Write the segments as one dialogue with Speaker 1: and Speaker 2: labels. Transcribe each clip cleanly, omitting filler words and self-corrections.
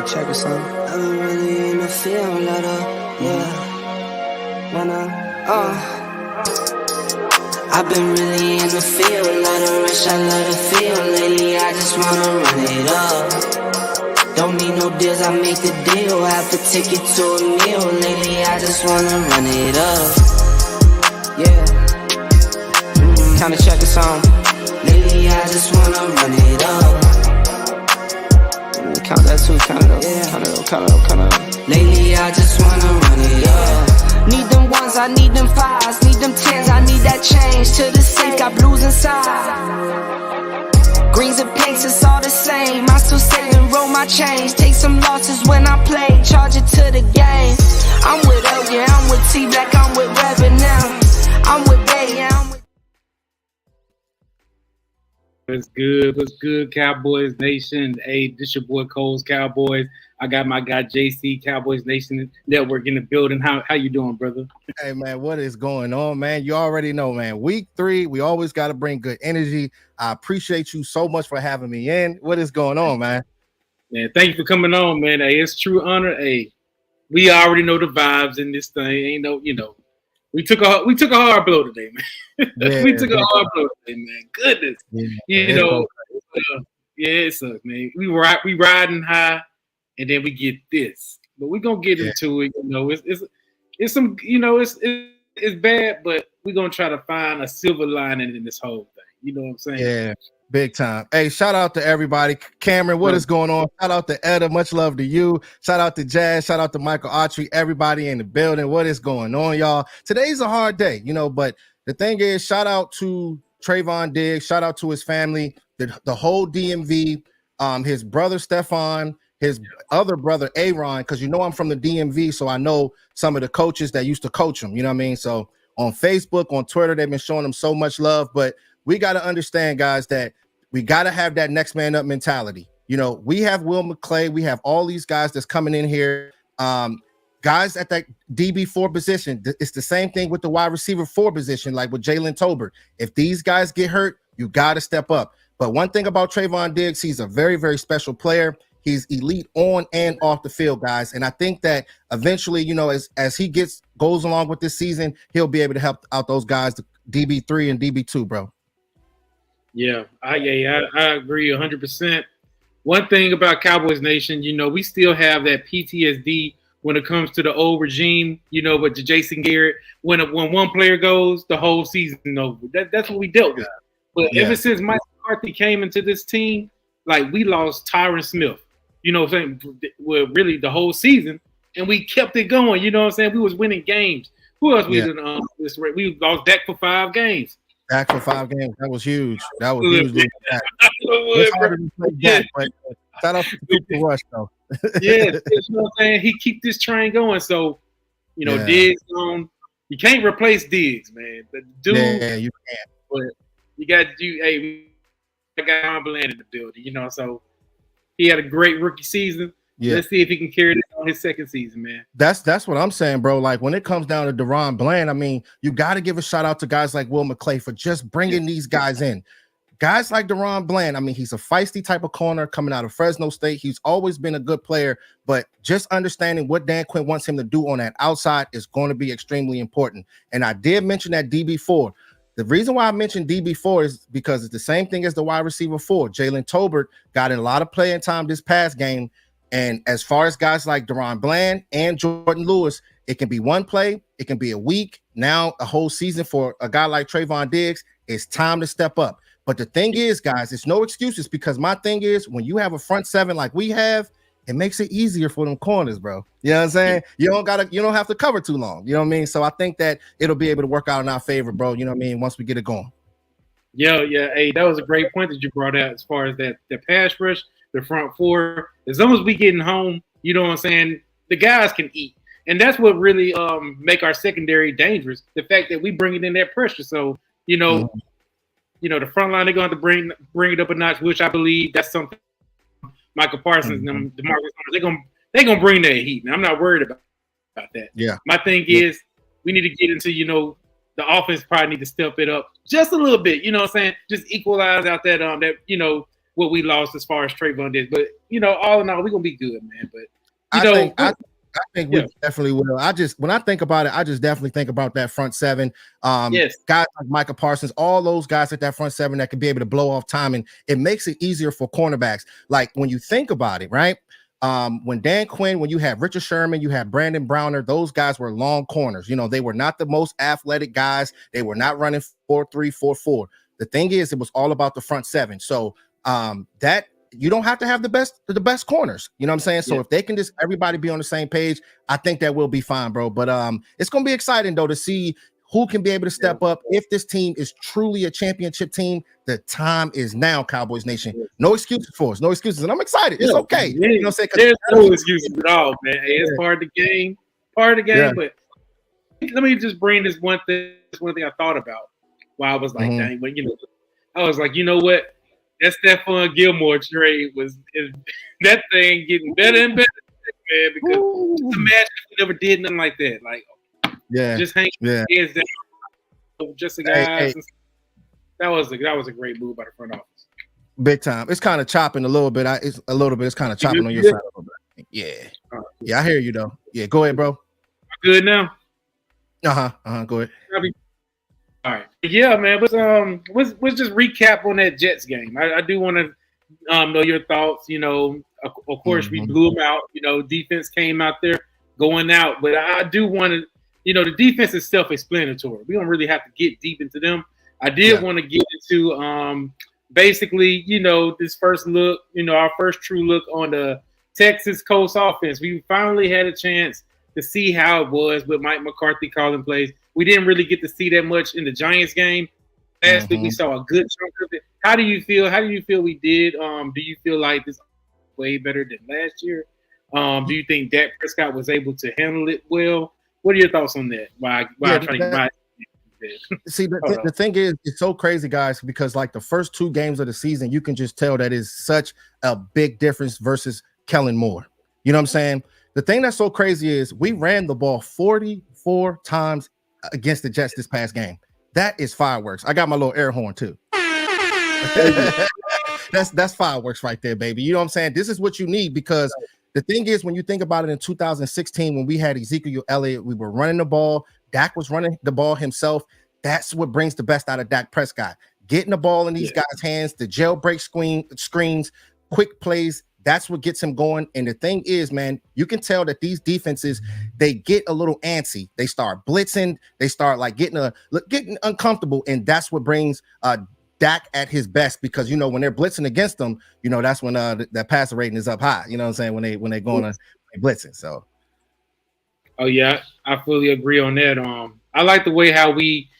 Speaker 1: check or something.
Speaker 2: I've been really in the field, I've been really in the field, lot of rush, I love the feel. Lately, I just wanna run it up. Don't need no deals, I make the deal. Have to take it to a meal. Lately, I just wanna run it up. Yeah.
Speaker 1: Kinda check or something.
Speaker 2: Lately, I just wanna run it up.
Speaker 1: Count that too, count it up, count it up.
Speaker 2: Lately, I just wanna run it up.
Speaker 1: Need them ones, I need them fives, need them tens, I need that change. To the safe, got blues inside. Greens and pinks, it's all the same. I still save and roll my change. Take some losses when I play, charge it to the game. I'm with L, yeah, I'm with T-Black, I'm with Reverend now. I'm with Bay, yeah, I'm with...
Speaker 3: What's good, Cowboys Nation? Hey, this your boy Cole's Cowboys. I got my guy JC Cowboys Nation Network in the building. How you doing, brother?
Speaker 4: Hey man, what is going on, man? You already know, man. Week 3, we always got to bring good energy. I appreciate you so much for having me in. What is going on, man?
Speaker 3: Man, thank you for coming on, man. Hey, it's true honor. Hey, we already know the vibes in this thing. Ain't no, we took a hard blow today, man.
Speaker 4: Yeah,
Speaker 3: we took a hard blow today, man. Goodness,
Speaker 4: yeah,
Speaker 3: it sucks, man. We riding high, and then we get this, but we gonna get into it. It's some, it's bad, but we're gonna try to find a silver lining in this whole thing. You know what I'm saying?
Speaker 4: Yeah, big time. Hey, shout out to everybody. Cameron, what is going on? Shout out to Etta, much love to you. Shout out to Jazz, shout out to Michael Autry, everybody in the building. What is going on, y'all? Today's a hard day, but the thing is, shout out to Trayvon Diggs, shout out to his family, the whole DMV, his brother Stefan, his other brother Aaron, because I'm from the DMV, so I know some of the coaches that used to coach him. You know what I mean? So on Facebook, on Twitter, they've been showing him so much love. But we got to understand, guys, that we got to have that next man up mentality. We have Will McClay, we have all these guys that's coming in here. Guys at that DB4 position, it's the same thing with the wide receiver 4 position, like with Jalen Tolbert. If these guys get hurt, you got to step up. But one thing about Trayvon Diggs, he's a very, very special player. He's elite on and off the field, guys. And I think that eventually, as he goes along with this season, he'll be able to help out those guys, the DB3 and DB2, bro.
Speaker 3: Yeah, I agree 100%. One thing about Cowboys Nation, we still have that PTSD when it comes to the old regime, with the Jason Garrett. When one player goes, the whole season over. That's what we dealt with. But ever since Mike McCarthy came into this team, like, we lost Tyron Smith, what I'm saying? Well, really the whole season, and we kept it going. You know what I'm saying? We was winning games. Who else we lost Dak for 5 games.
Speaker 4: Dak for 5 games. That was huge. That was huge. It's hard to play Dak, but shout out to Cooper Rush, though.
Speaker 3: You know what I'm saying? He keep this train going. So, Diggs on. You can't replace Diggs, man. The dude,
Speaker 4: you can't.
Speaker 3: But you got you. Hey, we got Ron Bland in the building. So he had a great rookie season. Yeah. Let's see if he can carry it on his second season, man.
Speaker 4: That's what I'm saying, bro. Like, when it comes down to DaRon Bland, I mean, you got to give a shout out to guys like Will McClay for just bringing these guys in. Guys like DaRon Bland, I mean, he's a feisty type of corner coming out of Fresno State. He's always been a good player, but just understanding what Dan Quinn wants him to do on that outside is going to be extremely important. And I did mention that DB4. The reason why I mentioned DB4 is because it's the same thing as the wide receiver 4. Jalen Tolbert got in a lot of playing time this past game. And as far as guys like DaRon Bland and Jordan Lewis, it can be one play, it can be a week, now a whole season for a guy like Trayvon Diggs. It's time to step up. But the thing is, guys, it's no excuses, because my thing is, when you have a front 7 like we have, it makes it easier for them corners, bro. You know what I'm saying? You don't have to cover too long. You know what I mean? So I think that it'll be able to work out in our favor, bro. You know what I mean? Once we get it going.
Speaker 3: Yeah. Hey, that was a great point that you brought out as far as the pass rush, the front 4. As long as we getting home, you know what I'm saying, the guys can eat. And that's what really make our secondary dangerous. The fact that we bring it in that pressure. So, the front line, they're going to have to bring it up a notch, which I believe that's something Michael Parsons and DeMarcus, they're gonna bring that heat. And I'm not worried about that. Yeah. My thing is, we need to get into, the offense probably need to step it up just a little bit. You know what I'm saying? Just equalize out that what we lost as far as Trayvon did. But all in all, we're gonna be good, man. But
Speaker 4: I think we definitely will. When I think about it, I just definitely think about that front seven. Guys like Micah Parsons, all those guys at that front seven that could be able to blow off time, and it makes it easier for cornerbacks. Like when you think about it, right? When Dan Quinn, when you had Richard Sherman, you had Brandon Browner, those guys were long corners. They were not the most athletic guys. They were not running 4-3, 4-4. The thing is, it was all about the front seven. So that you don't have to have the best corners. You know what I'm saying? So if they can just everybody be on the same page, I think that will be fine, bro. But it's gonna be exciting though to see who can be able to step up. If this team is truly a championship team, the time is now, Cowboys Nation. No excuses for us, no excuses. And I'm excited. It's okay.
Speaker 3: Yeah.
Speaker 4: You know what I'm saying?
Speaker 3: There's no excuses at all, man. It's part of the game. But let me just bring this one thing I thought about while I was like, dang, but I was like, you know what? That Stephon Gilmore trade is that thing getting better and better, man, because just imagine if we never did nothing like that. Like, just hang heads down, just the guys. That was a great move by the front office.
Speaker 4: Big time. It's kind of chopping a little bit. It's kind of chopping on your side a little bit. Yeah, I hear you though. Yeah, go ahead, bro.
Speaker 3: Good now.
Speaker 4: Go ahead.
Speaker 3: All right. Yeah, man. Let's just recap on that Jets game. I do want to know your thoughts. Of course, we blew them out. Defense came out there going out. But I do want to, the defense is self-explanatory. We don't really have to get deep into them. I did want to get into basically, this first look, our first true look on the Texas Coast offense. We finally had a chance to see how it was with Mike McCarthy calling plays. We didn't really get to see that much in the Giants game. Last week we saw a good chunk of it. How do you feel? How do you feel we did? Do you feel like this way better than last year? Do you think Dak Prescott was able to handle it well? What are your thoughts on that? Why I'm trying to get
Speaker 4: See, the thing is, it's so crazy, guys, because like the first two games of the season, you can just tell that is such a big difference versus Kellen Moore. You know what I'm saying? The thing that's so crazy is we ran the ball 44 times against the Jets this past game. That is fireworks. I got my little air horn too. That's fireworks right there, baby. You know what I'm saying? This is what you need, because the thing is, when you think about it, in 2016, when we had Ezekiel Elliott, we were running the ball. Dak was running the ball himself. That's what brings the best out of Dak Prescott. Getting the ball in these guys' hands, the jailbreak screens, quick plays. That's what gets him going. And the thing is, man, you can tell that these defenses, they get a little antsy. They start blitzing. They start like getting uncomfortable. And that's what brings Dak at his best, because, when they're blitzing against them, that's when that passer rating is up high. You know what I'm saying? When they're going to blitzing. So.
Speaker 3: Oh, yeah, I fully agree on that. I like the way how we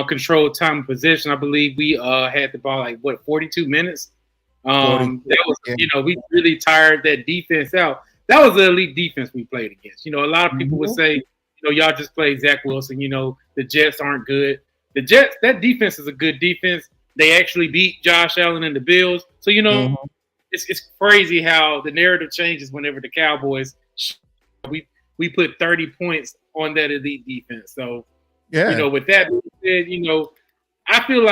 Speaker 3: controlled time of possession. I believe we had the ball 42 minutes. That was, we really tired that defense out. That was the elite defense we played against. A lot of people would say, y'all just played Zach Wilson. The Jets aren't good. The Jets, that defense is a good defense. They actually beat Josh Allen and the Bills. So, it's crazy how the narrative changes whenever the Cowboys, we put 30 points on that elite defense. So, with that being said, I feel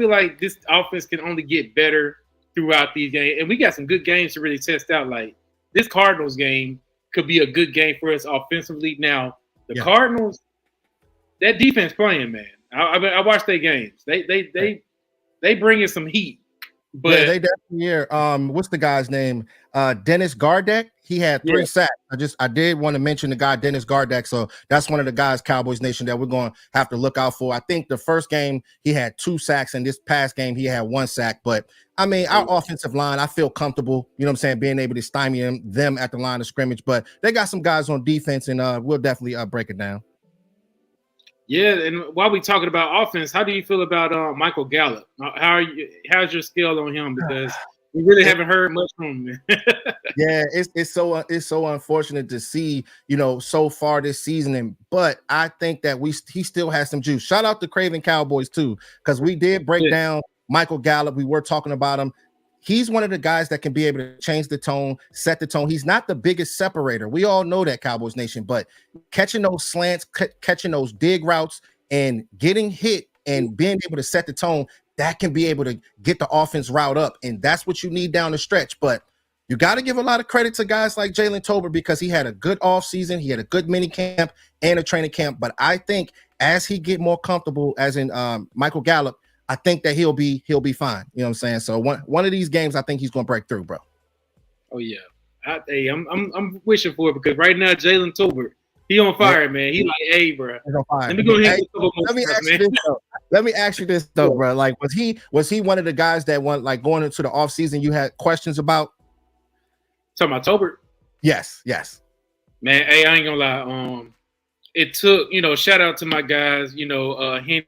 Speaker 3: like this offense can only get better throughout these games, and we got some good games to really test out. Like this Cardinals game could be a good game for us offensively. Now the Cardinals, that defense playing, man. I watched their games. They bring in some heat. But
Speaker 4: they definitely what's the guy's name? Dennis Gardeck. He had 3 sacks. I did want to mention the guy Dennis Gardeck. So that's one of the guys, Cowboys Nation, that we're going to have to look out for. I think the first game he had 2 sacks, and this past game he had 1 sack. But I mean, our offensive line, I feel comfortable, being able to stymie them at the line of scrimmage. But they got some guys on defense, and we'll definitely break it down.
Speaker 3: Yeah, and while we're talking about offense, how do you feel about Michael Gallup? How's your scale on him? Because we really haven't heard much from him.
Speaker 4: Yeah, it's so unfortunate to see, so far this season. But I think that he still has some juice. Shout out to Craven Cowboys too, because we did break down Michael Gallup. We were talking about him. He's one of the guys that can be able to change the tone, set the tone. He's not the biggest separator. We all know that, Cowboys Nation, but catching those slants, catching those dig routes, and getting hit and being able to set the tone, that can be able to get the offense route up. And that's what you need down the stretch. But, You got to give a lot of credit to guys like Jalen Tolbert because he had a good offseason, he had a good mini camp and a training camp. But I think as he get more comfortable, as in Michael Gallup, I think that he'll be fine. You know what I'm saying? So one of these games, I think he's gonna break through, bro.
Speaker 3: Oh yeah. I'm wishing for it because right now Jalen Tolbert, he on fire, man. He like, hey, bro. Let me go ahead.
Speaker 4: Let me ask you this though, bro. Like, was he one of the guys that went like going into the offseason you had questions about?
Speaker 3: Talking about Tolbert?
Speaker 4: Yes.
Speaker 3: Man, hey, I ain't gonna lie. It took, shout out to my guys, Henry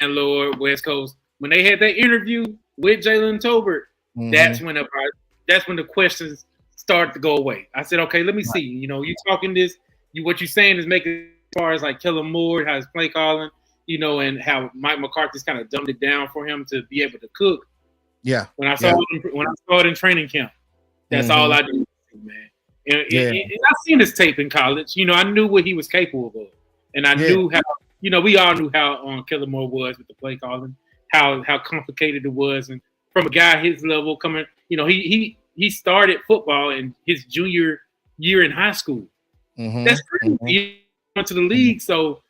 Speaker 3: and Lord West Coast. When they had that interview with Jalen Tolbert, that's when the questions started to go away. I said, okay, let me see. You talking this, what you saying is making as far as like Kellen Moore, how his play calling, and how Mike McCarthy's kind of dumbed it down for him to be able to cook.
Speaker 4: Yeah.
Speaker 3: When I saw it in training camp, that's all I did, man. And I seen his tape in college. I knew what he was capable of, and I knew how. We all knew how Kellen Moore was with the play calling, how complicated it was, and from a guy his level coming, he started football in his junior year in high school. That's crazy. He went to the league, so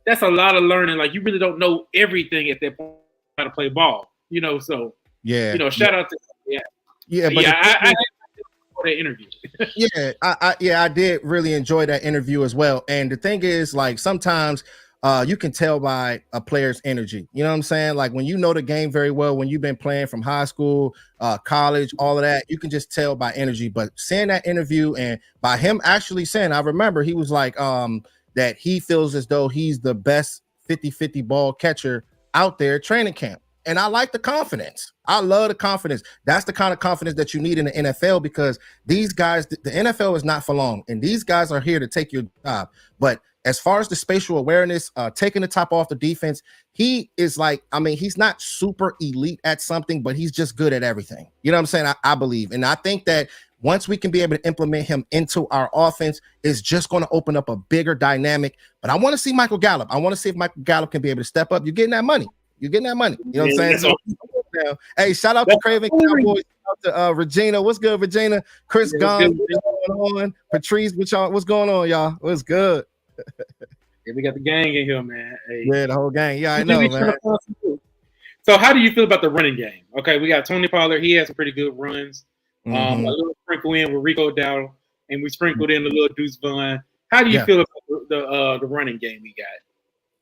Speaker 3: that's a lot of learning. Like you really don't know everything at that point how to play ball. So shout out to I that interview.
Speaker 4: I did really enjoy that interview as well. And the thing is, like sometimes you can tell by a player's energy. You know what I'm saying? Like when you know the game very well, when you've been playing from high school, college, all of that, you can just tell by energy. But seeing that interview and by him actually saying, I remember he was like that he feels as though he's the best 50-50 ball catcher out there at training camp. And I like the confidence. I love the confidence. That's the kind of confidence that you need in the NFL because these guys, the NFL is not for long, and these guys are here to take your job. But as far as the spatial awareness, taking the top off the defense, he is like, he's not super elite at something, but he's just good at everything. You know what I'm saying? I believe. And I think that once we can be able to implement him into our offense, it's just going to open up a bigger dynamic. But I want to see Michael Gallup. I want to see if Michael Gallup can be able to step up. You're getting that money. You know what I'm saying? So, hey, shout out to Craven Cowboys. Shout out to Regina. What's good, Regina? Chris Gunn. What's going on? Patrice, what's going on, y'all? What's good?
Speaker 3: Yeah, we got the gang in here, man. Hey.
Speaker 4: Yeah, the whole gang. Yeah, I know, man.
Speaker 3: So how do you feel about the running game? Okay, we got Tony Pollard. He has some pretty good runs. A little sprinkle in with Rico Dowdle, and we sprinkled in a little Deuce Vaughn. How do you feel about the running game we got?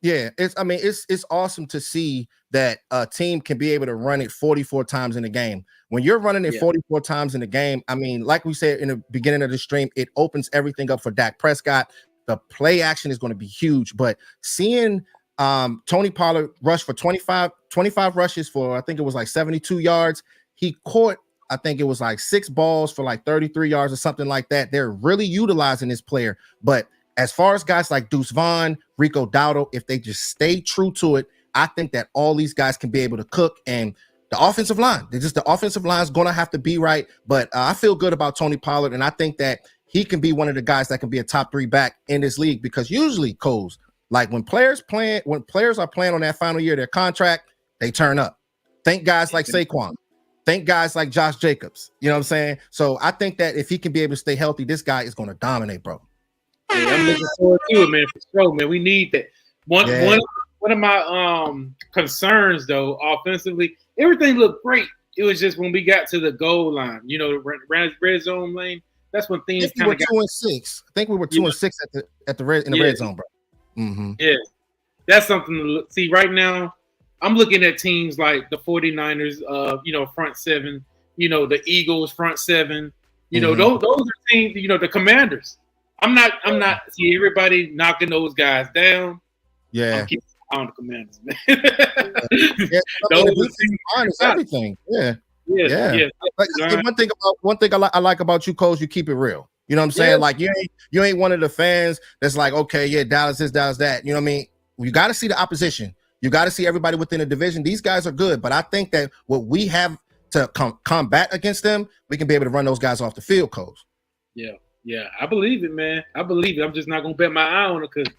Speaker 4: Yeah, it's awesome to see that a team can be able to run it 44 times in a game. When you're running it 44 times in a game, like we said in the beginning of the stream, it opens everything up for Dak Prescott. The play action is going to be huge, but seeing Tony Pollard rush for 25 rushes for, I think it was like 72 yards. He caught, I think it was like 6 balls for like 33 yards or something like that. They're really utilizing this player, but as far as guys like Deuce Vaughn, Rico Dowdle, if they just stay true to it, I think that all these guys can be able to cook. And the offensive line, the offensive line is going to have to be right. But I feel good about Tony Pollard, and I think that he can be one of the guys that can be a top 3 back in this league because usually, Coles, like when players are playing on that final year of their contract, they turn up. Think guys like Saquon. Think guys like Josh Jacobs. You know what I'm saying? So I think that if he can be able to stay healthy, this guy is going to dominate, bro.
Speaker 3: Hey, I'm looking forward to it, man. For sure, man. We need that. One of my concerns, though, offensively, everything looked great. It was just when we got to the goal line, the red zone lane. That's when things kind of got
Speaker 4: 2-6. I think we were 2-6 at the red zone, bro. Mm-hmm.
Speaker 3: Yeah, that's something to see. Right now, I'm looking at teams like the 49ers, front seven. The Eagles, front seven. Those are teams. The Commanders. I'm not see everybody knocking those guys down.
Speaker 4: Yeah.
Speaker 3: I'm keeping on the Commanders, man.
Speaker 4: It's everything. Yeah. One thing I like about you, Coach, you keep it real. You know what I'm saying? Like you ain't one of the fans that's like, okay, yeah, Dallas this, Dallas that. You know what I mean? You got to see the opposition. You got to see everybody within the division. These guys are good, but I think that what we have to combat against them, we can be able to run those guys off the field, Coach.
Speaker 3: Yeah, I believe it, man. I believe it. I'm just not gonna bet my eye on it because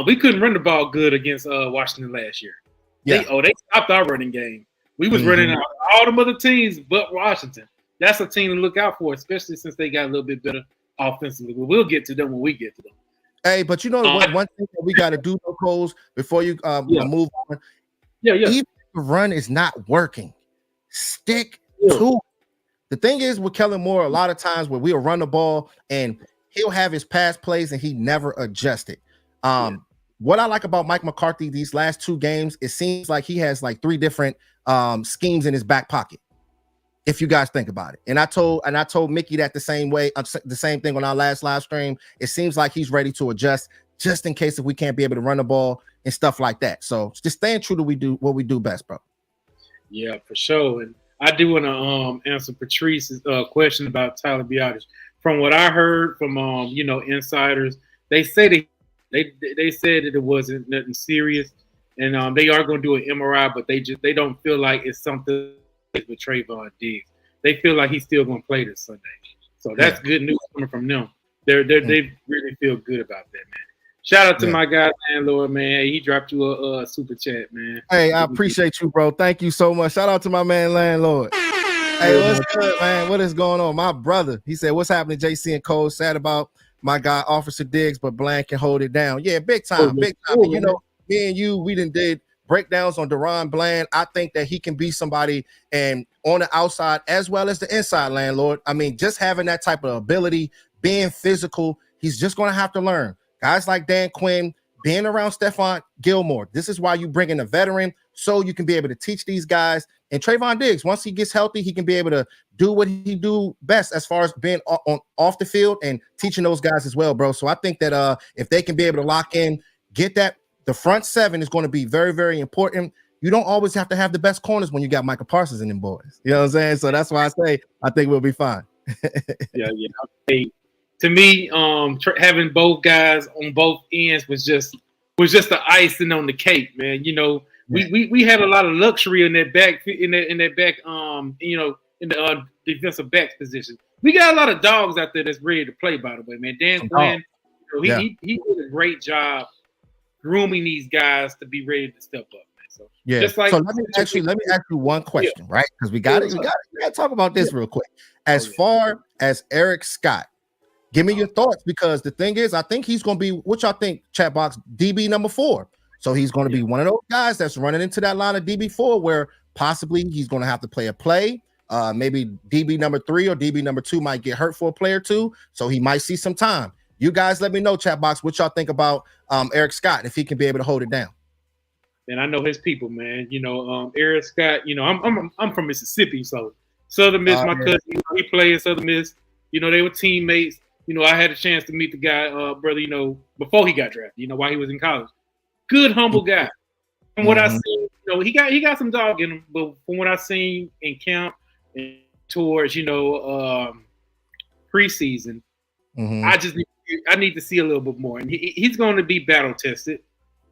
Speaker 3: we couldn't run the ball good against Washington last year. They stopped our running game. We was running out all the other teams but Washington. that's a team to look out for, especially since they got a little bit better offensively. We'll get to them when we get to them.
Speaker 4: Hey, but you know one thing that we got to do, Coles, before you move on.
Speaker 3: Yeah.
Speaker 4: Even if the run is not working, stick to it. The thing is with Kellen Moore, a lot of times where we'll run the ball and he'll have his pass plays and he never adjusted. What I like about Mike McCarthy these last 2 games, it seems like he has like 3 different schemes in his back pocket. If you guys think about it, and I told Mickey that the same way, the same thing on our last live stream. It seems like he's ready to adjust just in case if we can't be able to run the ball and stuff like that. So just staying true to what we do best, bro. Yeah,
Speaker 3: for sure. And I do want to answer Patrice's question about Tyler Biadasz. From what I heard from insiders, they say they said that it wasn't nothing serious, and they are going to do an MRI, but they don't feel like it's something with Trayvon Diggs. They feel like he's still going to play this Sunday, so that's good news coming from them. They really feel good about that, man. Shout out to my guy Landlord, man. He dropped you a super chat, man.
Speaker 4: Hey, I appreciate you, bro. Thank you so much. Shout out to my man Landlord. Hey, what's good, man? What is going on? My brother, he said, what's happening, JC and Cole? Sad about my guy, Officer Diggs, but Bland can hold it down. Yeah, big time, big time. And, me and you, we did breakdowns on Deron Bland. I think that he can be somebody and on the outside as well as the inside, Landlord. I mean, just having that type of ability, being physical, he's just going to have to learn. Guys like Dan Quinn, being around Stephon Gilmore. This is why you bring in a veteran, so you can be able to teach these guys. And Trayvon Diggs, once he gets healthy, he can be able to do what he do best as far as being off the field and teaching those guys as well, bro. So I think that if they can be able to lock in, get that, the front 7 is going to be very, very important. You don't always have to have the best corners when you got Micah Parsons and them boys. You know what I'm saying? So that's why I say I think we'll be fine.
Speaker 3: Yeah. Hey, to me, having both guys on both ends was just the icing on the cake, man. We had a lot of luxury in that back in the defensive back position. We got a lot of dogs out there that's ready to play. By the way, man, Dan Quinn, he did a great job grooming these guys to be ready to step up. Man. So just like,
Speaker 4: so let me ask you one question, right? Because we got to talk about this real quick. As far as Eric Scott, give me your thoughts, because the thing is, I think he's going to be, what y'all think, chat box, DB number 4. So he's going to be one of those guys that's running into that line of DB4 where possibly he's going to have to play a play. Maybe DB number 3 or DB number 2 might get hurt for a play or two. So he might see some time. You guys let me know, chat box, what y'all think about Eric Scott, if he can be able to hold it down.
Speaker 3: And I know his people, man. Eric Scott, I'm from Mississippi, so Southern Miss, my cousin, he played in Southern Miss. They were teammates. I had a chance to meet the guy, brother, before he got drafted, while he was in college. Good, humble guy. From what I seen, he got some dog in him, but from what I seen in camp and towards, preseason, I need to see a little bit more. And he's going to be battle tested.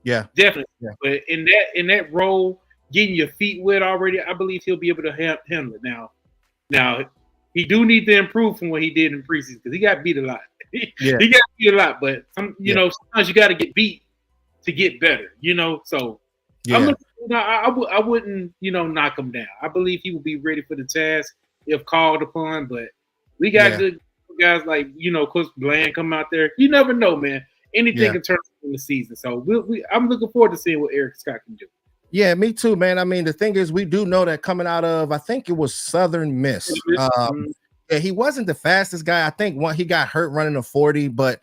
Speaker 4: Yeah.
Speaker 3: Definitely.
Speaker 4: Yeah.
Speaker 3: But in that role, getting your feet wet already, I believe he'll be able to handle it now. He do need to improve from what he did in preseason, because he got beat a lot. He got beat a lot, but sometimes you got to get beat to get better. So I wouldn't knock him down. I believe he will be ready for the task if called upon. But we got good guys like Coach Bland come out there. You never know, man. Anything can turn in the season. So I'm looking forward to seeing what Eric Scott can do.
Speaker 4: Yeah, me too, man. I mean, the thing is, we do know that coming out of, I think it was Southern Miss. He wasn't the fastest guy. I think he got hurt running a 40, but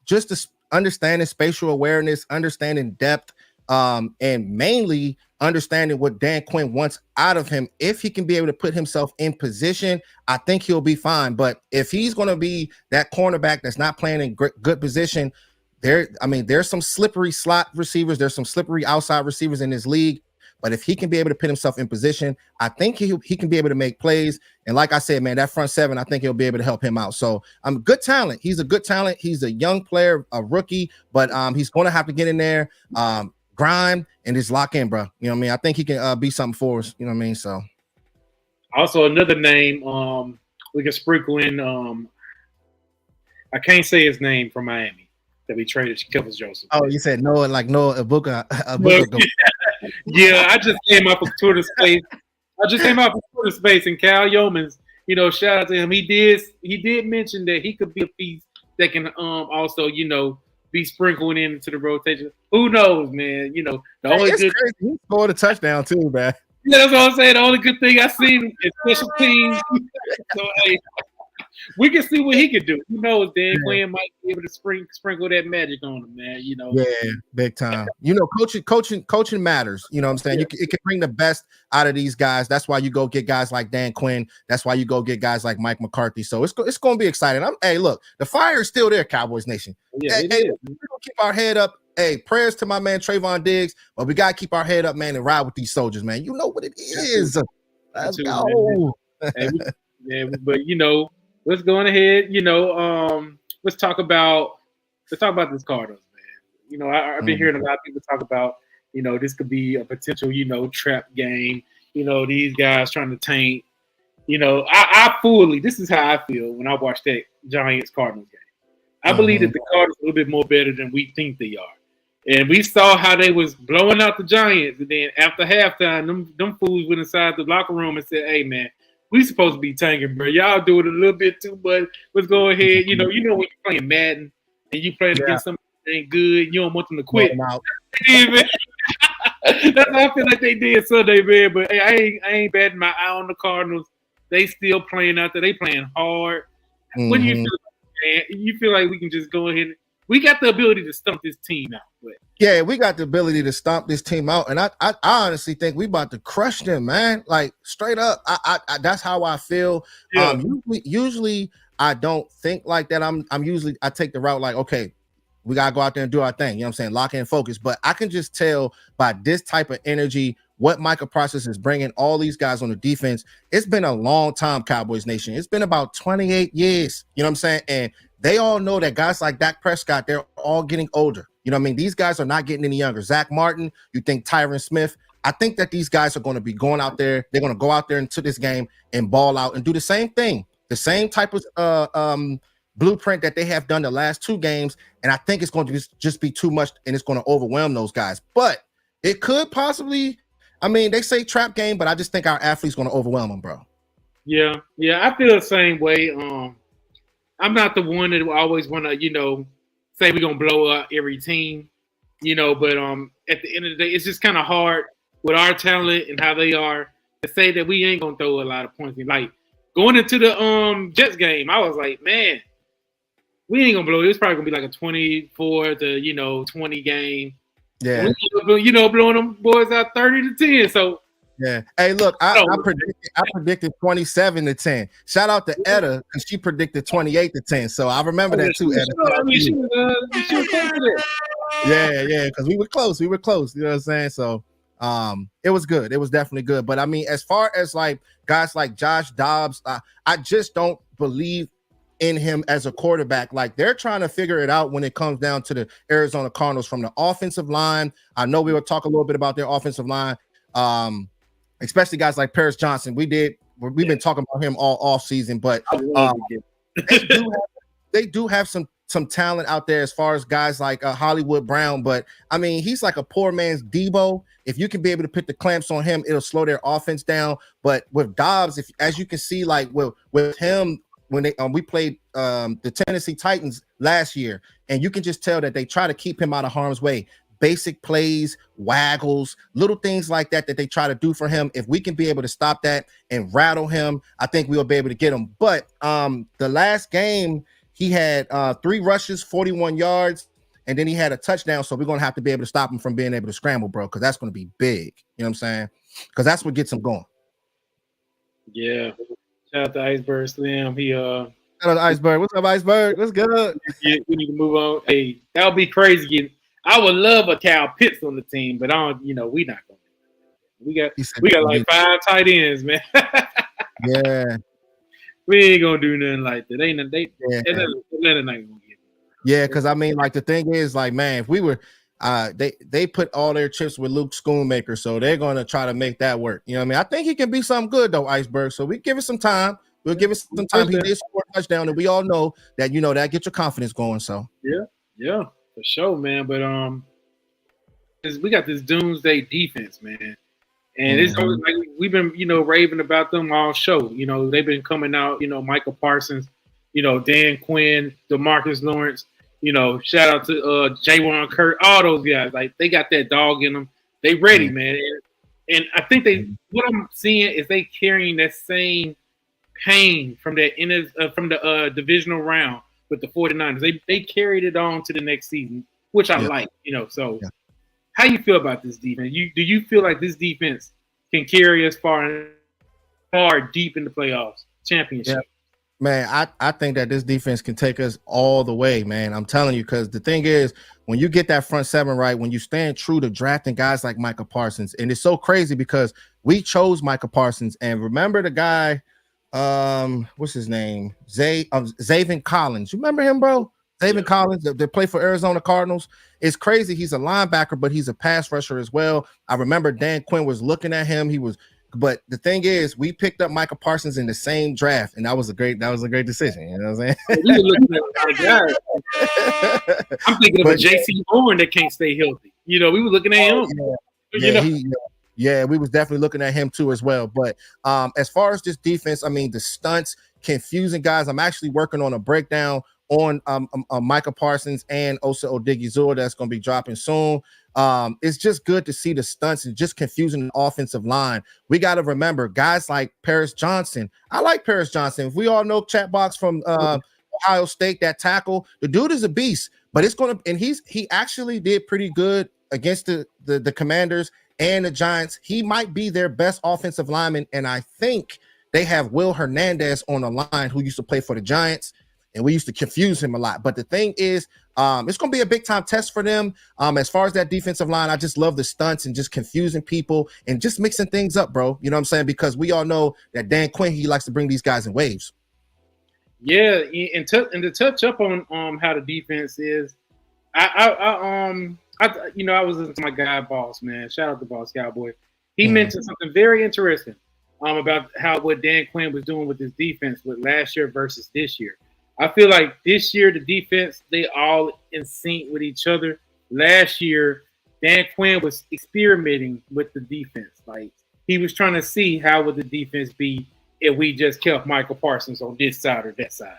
Speaker 4: just to understanding spatial awareness, understanding depth, and mainly understanding what Dan Quinn wants out of him. If he can be able to put himself in position, I think he'll be fine. But if he's going to be that cornerback that's not playing in good position, there's some slippery slot receivers. There's some slippery outside receivers in this league. But if he can be able to put himself in position, I think he can be able to make plays. And like I said, man, that front 7, I think he'll be able to help him out. So good talent. He's a good talent. He's a young player, a rookie, but he's going to have to get in there, grind, and just lock in, bro. You know what I mean? I think he can be something for us. You know what I mean? So
Speaker 3: also another name we can sprinkle in. I can't say his name from Miami that we traded Kevin Joseph.
Speaker 4: Oh, you said Noah Ibuka.
Speaker 3: Yeah, I just came up with Twitter space. And Cal Yeomans, shout out to him. He did mention that he could be a piece that can also, be sprinkled into the rotation. Who knows, man? The only good
Speaker 4: crazy. He scored a touchdown too, man.
Speaker 3: Yeah, that's what I'm saying. The only good thing I seen is special teams. So hey, we can see what he can do. Who knows? Dan Quinn might be able to sprinkle that magic on him, man.
Speaker 4: Yeah, big time. Coaching matters. You know what I'm saying? It can bring the best out of these guys. That's why you go get guys like Dan Quinn. That's why you go get guys like Mike McCarthy. So it's going to be exciting. Hey, look, the fire is still there, Cowboys Nation.
Speaker 3: Yeah,
Speaker 4: we're going to keep our head up. Hey, prayers to my man Trayvon Diggs, but we gotta keep our head up, man, and ride with these soldiers, man. You know what it is. Let's go.
Speaker 3: But let's go on ahead. Let's talk about this Cardinals, man. I've been hearing a lot of people talk about, this could be a potential, trap game. These guys trying to taint. This is how I feel when I watch that Giants Cardinals game. I believe that the Cardinals are a little bit more better than we think they are. And we saw how they was blowing out the Giants. And then after halftime, them fools went inside the locker room and said, hey, man, we supposed to be tanking, bro. Y'all doing it a little bit too much. Let's go ahead. When you're playing Madden and you playing against somebody that ain't good, you don't want them to quit. That's how I feel like they did Sunday, man. But hey, I ain't batting my eye on the Cardinals. They still playing out there. They playing hard. What do you feel like, man? You feel like we can just go ahead? We got the ability to stump this team out. But.
Speaker 4: Yeah, we got the ability to stomp this team out, and I honestly think we about to crush them, man. Like straight up, I that's how I feel.
Speaker 3: Yeah.
Speaker 4: Usually I don't think like that. I take the route like, okay, we gotta go out there and do our thing. You know what I'm saying? Lock in, focus. But I can just tell by this type of energy what Micah Process is bringing all these guys on the defense. It's been a long time, Cowboys Nation. It's been about 28 years. You know what I'm saying? And they all know that guys like Dak Prescott, they're all getting older. You know what I mean? These guys are not getting any younger. Zach Martin, you think Tyron Smith. I think that these guys are going to be going out there. They're going to go out there into this game and ball out and do the same thing. The same type of blueprint that they have done the last two games. And I think it's going to just be too much and it's going to overwhelm those guys. But it could possibly, they say trap game, but I just think our athlete's going to overwhelm them, bro.
Speaker 3: Yeah, I feel the same way. I'm not the one that always want to, say we're going to blow up every team, but at the end of the day, it's just kind of hard with our talent and how they are to say that we ain't going to throw a lot of points. Like going into the Jets game, I was like, man, we ain't going to blow it. It's probably going to be like a 24 to, 20 game.
Speaker 4: Yeah.
Speaker 3: Blowing them boys out 30 to 10. So,
Speaker 4: yeah. Hey, look, I predicted 27 to 10. Shout out to Etta because she predicted 28 to 10. So I remember that too, Etta.
Speaker 3: She was close to that.
Speaker 4: Yeah, because we were close. You know what I'm saying? So it was good. It was definitely good. But as far as like guys like Josh Dobbs, I just don't believe in him as a quarterback. Like they're trying to figure it out when it comes down to the Arizona Cardinals from the offensive line. I know we will talk a little bit about their offensive line. Especially guys like Paris Johnson. We've been talking about him all off season, but they do have some talent out there as far as guys like Hollywood Brown. But he's like a poor man's Debo. If you can be able to put the clamps on him, it'll slow their offense down. But with Dobbs, as you can see, like with him when we played the Tennessee Titans last year, and you can just tell that they try to keep him out of harm's way. Basic plays, waggles, little things like that they try to do for him. If we can be able to stop that and rattle him, I think we'll be able to get him. But the last game, he had 3 rushes, 41 yards, and then he had a touchdown. So we're going to have to be able to stop him from being able to scramble, bro, because that's going to be big. You know what I'm saying? Because that's what gets him going.
Speaker 3: Yeah. Shout out to Iceberg Slim. Shout
Speaker 4: out to Iceberg. What's up, Iceberg? What's good?
Speaker 3: We need to move on. Hey, that would be crazy. I would love a Cal Pitts on the team, but we not going to. We got like 5 tight ends, man.
Speaker 4: Yeah.
Speaker 3: We ain't going to do nothing like that. Atlanta not going to get it.
Speaker 4: Yeah, because like the thing is, like, man, if we were they put all their chips with Luke Schoonmaker, so they're going to try to make that work. You know what I think he can be something good, though, Iceberg. So we give it some time. We'll give it some time. He did score a touchdown, and we all know that, that gets your confidence going. So
Speaker 3: Yeah. For sure, man. But we got this doomsday defense, man. And it's always like we've been, raving about them all show. They've been coming out, Michael Parsons, Dan Quinn, DeMarcus Lawrence, shout out to Jayron Kurt, all those guys. Like they got that dog in them. They ready, man. And I think what I'm seeing is they carrying that same pain from the divisional round with the 49ers. They carried it on to the next season, which I like, So how you feel about this defense? Do you feel like this defense can carry us far deep in the playoffs, championship?
Speaker 4: Yeah. Man, I think that this defense can take us all the way, man. I'm telling you, because the thing is, when you get that front seven right, when you stand true to drafting guys like Micah Parsons, and it's so crazy because we chose Micah Parsons, and remember the guy, what's his name? Zaven Collins. You remember him, bro? Zaven Collins, they play for Arizona Cardinals. It's crazy. He's a linebacker, but he's a pass rusher as well. I remember Dan Quinn was looking at him. But the thing is, we picked up Micah Parsons in the same draft, and that was a great decision. You know what I'm saying?
Speaker 3: We were looking at I'm thinking of a JC Horn that can't stay healthy. We were looking at him.
Speaker 4: We was definitely looking at him too as well. But as far as this defense, I mean, the stunts, confusing guys. I'm actually working on a breakdown on Micah Parsons and Osa Odigizua that's going to be dropping soon. It's just good to see the stunts and just confusing the offensive line. We got to remember guys like Paris Johnson. I like Paris Johnson. If we all know Chatbox from Ohio State, that tackle, the dude is a beast. But it's going to, and he actually did pretty good against the Commanders and the Giants. He might be their best offensive lineman, and I think they have Will Hernandez on the line who used to play for the Giants. And we used to confuse him a lot. But the thing is, it's going to be a big-time test for them. As far as that defensive line, I just love the stunts and just confusing people and just mixing things up, bro. You know what I'm saying? Because we all know that Dan Quinn, he likes to bring these guys in waves.
Speaker 3: Yeah, and to touch up on how the defense is, I was listening to my guy, Boss, man. Shout out to Boss Cowboy. He mentioned something very interesting about what Dan Quinn was doing with his defense with last year versus this year. I feel like this year, the defense, they all in sync with each other. Last year, Dan Quinn was experimenting with the defense. Like, he was trying to see how would the defense be if we just kept Michael Parsons on this side or that side.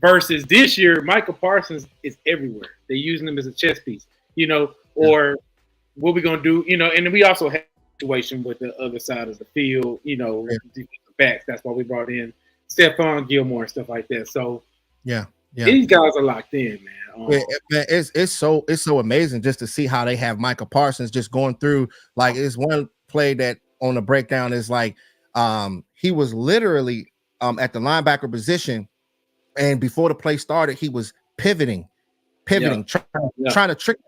Speaker 3: Versus this year, Michael Parsons is everywhere. They're using him as a chess piece, or what we going to do, and then we also have a situation with the other side of the field, defensive backs. That's why we brought in Stephon Gilmore and stuff like that. So these guys are locked in, man.
Speaker 4: It's so amazing just to see how they have Micah Parsons just going through. Like, it's one play that on the breakdown is like he was literally at the linebacker position, and before the play started, he was pivoting, trying to trick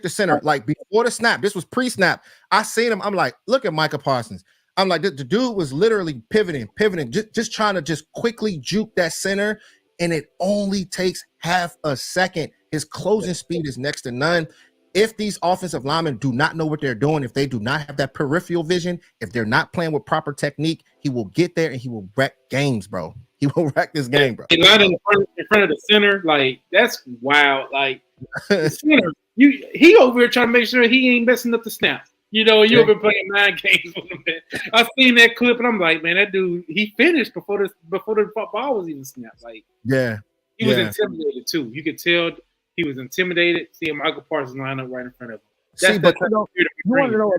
Speaker 4: the center. Like, before the snap, this was pre-snap. I seen him. I'm like, look at Micah Parsons. I'm like, the dude was literally pivoting, just trying to just quickly juke that center, and it only takes half a second. His closing speed is next to none. If these offensive linemen do not know what they're doing, if they do not have that peripheral vision, if they're not playing with proper technique, he will get there and he will wreck games, bro. He will wreck this game, bro.
Speaker 3: Not in front of the center, like, that's wild. Like, the center, he over here trying to make sure he ain't messing up the snaps. You've been playing 9 games with him, man. I seen that clip and I'm like, man, that dude, he finished before the ball was even snapped. Like, he was intimidated too. You could tell he was intimidated seeing Michael Parsons line up right in front of him.
Speaker 4: You want to know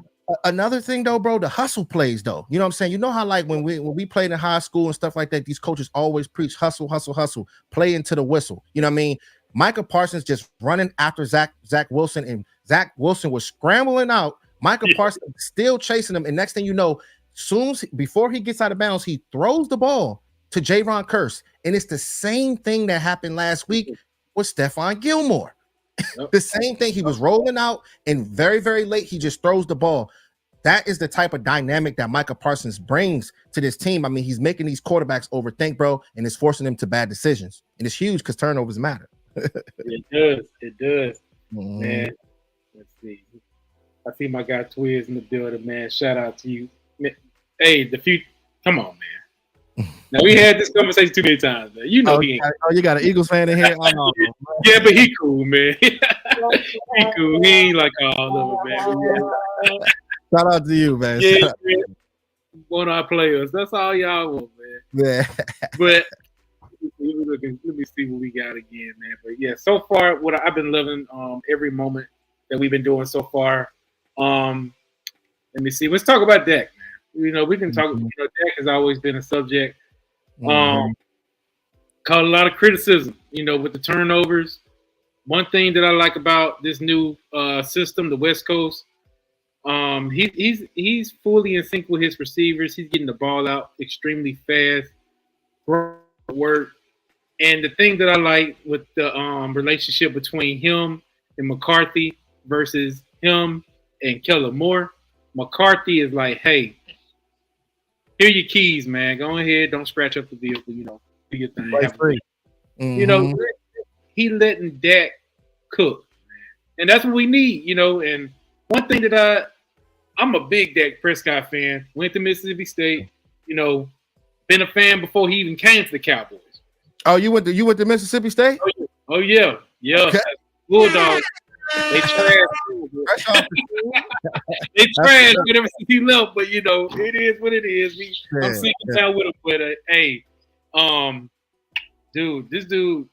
Speaker 4: another thing though, bro? The hustle plays though. You know what I'm saying? You know how, like, when we played in high school and stuff like that, these coaches always preach hustle, play into the whistle. You know what I mean? Micah Parsons just running after Zach Wilson, and Zach Wilson was scrambling out. Micah Parsons still chasing him, and next thing you know, before he gets out of bounds, he throws the ball to Jayron Kearse, and it's the same thing that happened last week with Stephon Gilmore. The same thing. He was rolling out, and very, very late, he just throws the ball. That is the type of dynamic that Micah Parsons brings to this team. I mean, he's making these quarterbacks overthink, bro, and it's forcing them to bad decisions, and it's huge because turnovers matter.
Speaker 3: It does. Man, let's see. I see my guy Twiz in the building, man. Shout out to you. Hey, the future. Come on, man. Now, we had this conversation too many times, man. You know he ain't.
Speaker 4: Oh, you got an Eagles fan in here?
Speaker 3: Yeah, but he cool, man. He cool. He ain't like all of them, man.
Speaker 4: Shout out to you, man.
Speaker 3: Yeah, man. One of our players. That's all y'all want, man.
Speaker 4: Yeah.
Speaker 3: But let me see what we got again, man. But yeah, so far, what I've been loving every moment that we've been doing so far. Let me see. Let's talk about Dak, man. You know, we can talk. You know, Dak has always been a subject. Caught a lot of criticism. You know, with the turnovers. One thing that I like about this new system, the West Coast, he's fully in sync with his receivers. He's getting the ball out extremely fast. Work. And the thing that I like with the relationship between him and McCarthy versus him and Kellen Moore, McCarthy is like, hey, here are your keys, man. Go ahead, don't scratch up the vehicle, you know, do your thing. You know, he letting Dak cook. And that's what we need, you know. And one thing that I'm a big Dak Prescott fan. Went to Mississippi State, you know, been a fan before he even came to the Cowboys.
Speaker 4: Oh, you went to Mississippi State?
Speaker 3: Oh yeah. Okay. Bulldogs. They trash. They trash whatever since he left, but you know, it is what it is. I'm sitting down with him, but hey, dude, this dude,